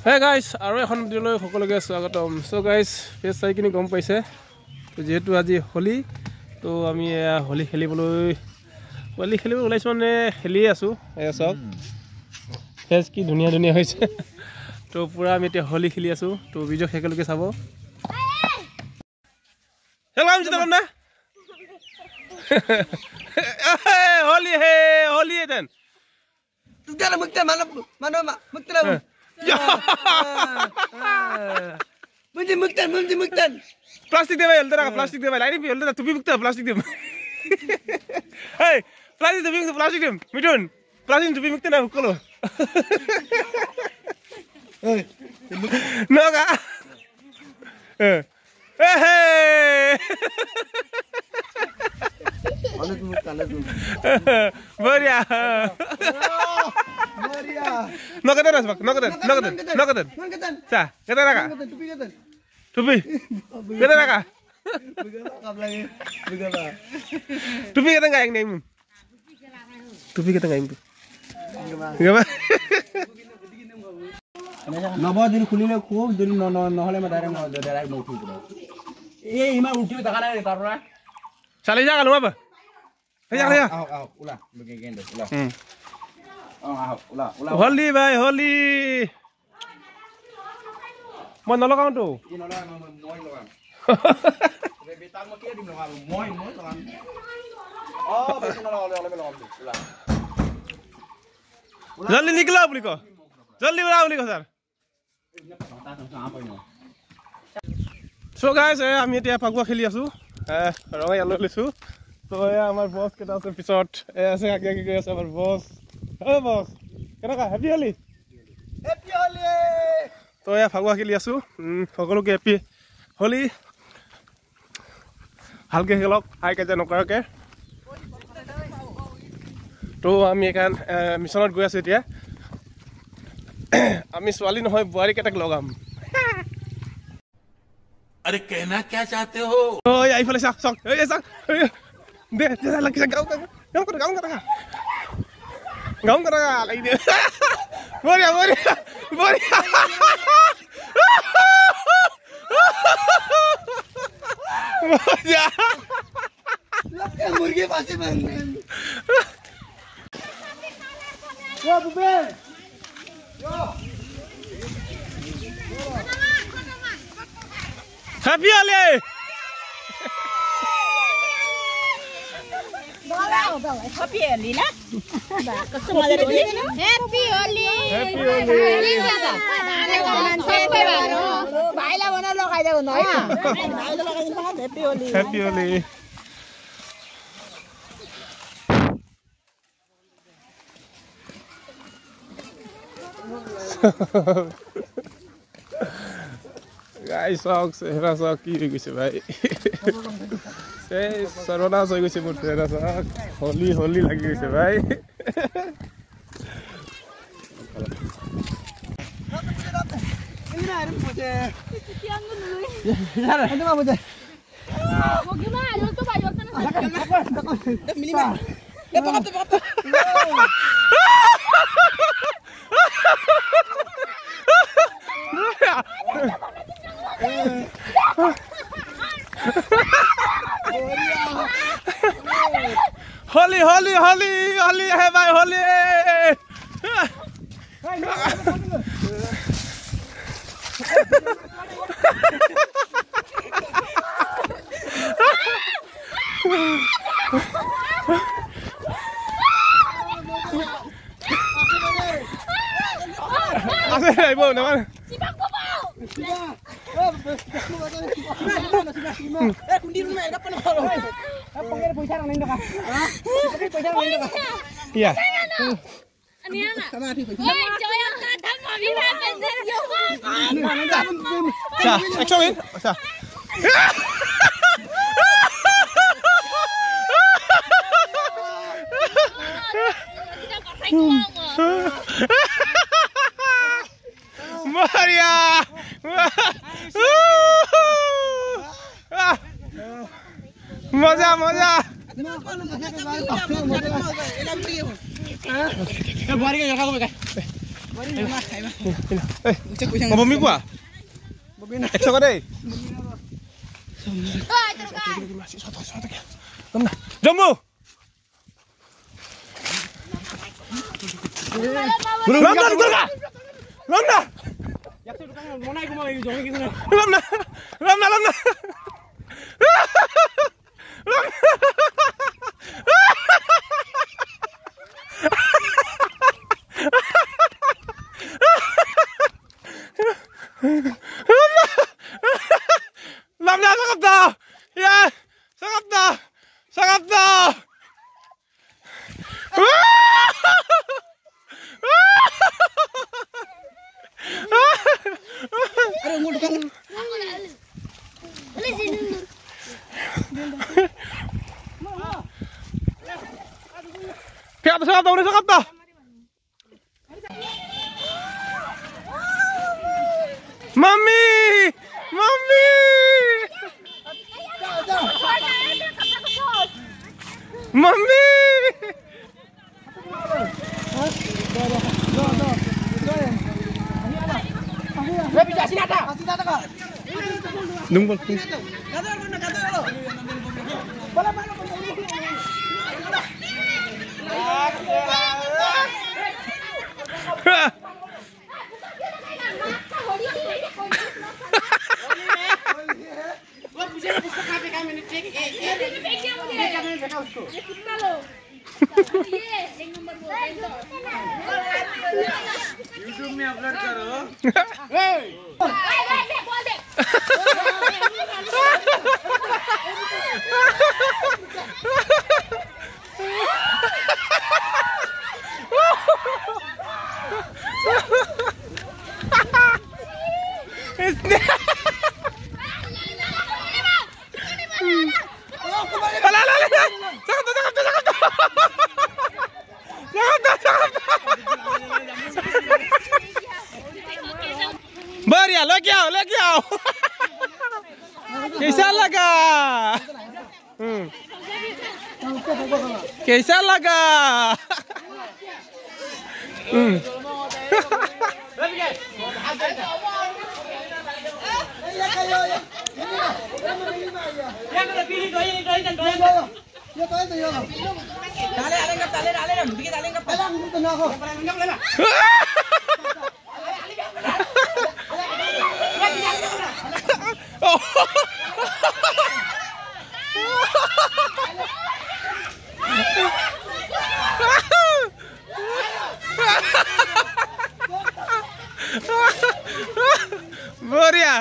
Hey guys, আৰু এখন ভিডিঅ'লৈ সকলোকে স্বাগতম। সো গাইস, ফেস চাই কিনি গম পাইছে তো যেহেতু আজি হোলি তো আমি হোলি খেলিবলৈ ওলাইছো মানে খেলি আছো এয়া সব ফেস কি ধুনিয়া ধুনিয়া হৈছে তো পুৰা আমি এতিয়া হোলি খেলি আছো তো ভিডিঅ' সকলোকে চাব হেল্ল জিতন না হোলি দেন তুগালা মুক্তা মানো মুক্তা Munti muktan. Plastik deh, elder plastik deh, lain ini elder tupi mukta plastik deh. Hey, plastik deh, midun, plastik tupi mukta na kalau. Hey, naga. Hey. Alat mukta. Beria. Nakadan asbak, nakadan. Sa, kata naka. Tupi. Kata naka. Tupi kata nggak yang nemu. Tupi kata nggak yang tu. Gimana? Nabah jadi kuliah kuat jadi nohale madara mau uti pura. Ima uti tak ada di taruh. Salih jangan lupa apa? Jangan. Ulah, begini ulah. Holy bhai, holy. Mau nolong kamu tuh? Ini nolong, moi nolong. Betang mau kia di nolong, moi nolong. Oh, besok nolong. Ulah. Jaldi nikla beli ko. Jaldi bela beli ko sir. So guys, আমি এতিয়া ফাগুৱা খেলি আছো। ৰঙা ইয়ালৈ লৈছো। তো আমাৰ বস কেটা আছে পিছত আছে আগে গৈ আছে আমাৰ বস। Hey boss, kenapa happy Holi? Happy Holi! তো এয়া ফাগুৱা খেলি আছো সকলোকে হেপি হোলি ভালকে খেলক হাই কাজিয়া নকৰাকে তো আমি এখন মিছনত গৈ আছো এতিয়া আমি ছোৱালী নহয় বুৱাৰী কেটাক লগাম अरे कहना क्या चाहते हो ओ आइफाले सक ए सक दे लग गाउँ करा लगी दे बोरिया मुर्गी पासी बन यो बुबे यो happy Holi Happy Holi na? Happy Holi. Baila bona lokai daw no. Happy Holi. Guys, socks, hera sock ki gise bhai. Say sarona soy gise mur hera sock. Holy lagi gise bhai. Ini ada puja. Tiang dulu. Ada apa puja? Mau gimana? Lu tuh bayar kan? Minimal. Pakat. Holy है भाई Holi Asal ibu nama? Sibak ko po. Iya. Ani anak. Oi, joyok kadang mau bilang bener. Sa, action. Sa. Maria. Manja. Mau bumi gua? Ekso deh. Jambu. Lamna. Lamna sakap dah. Ya, sakap dah. Sakap dah. Mami. Nunggu. YouTube में upload करो। Maria, लेके आओ। कैसा लगा? कैसा लगा? Maria.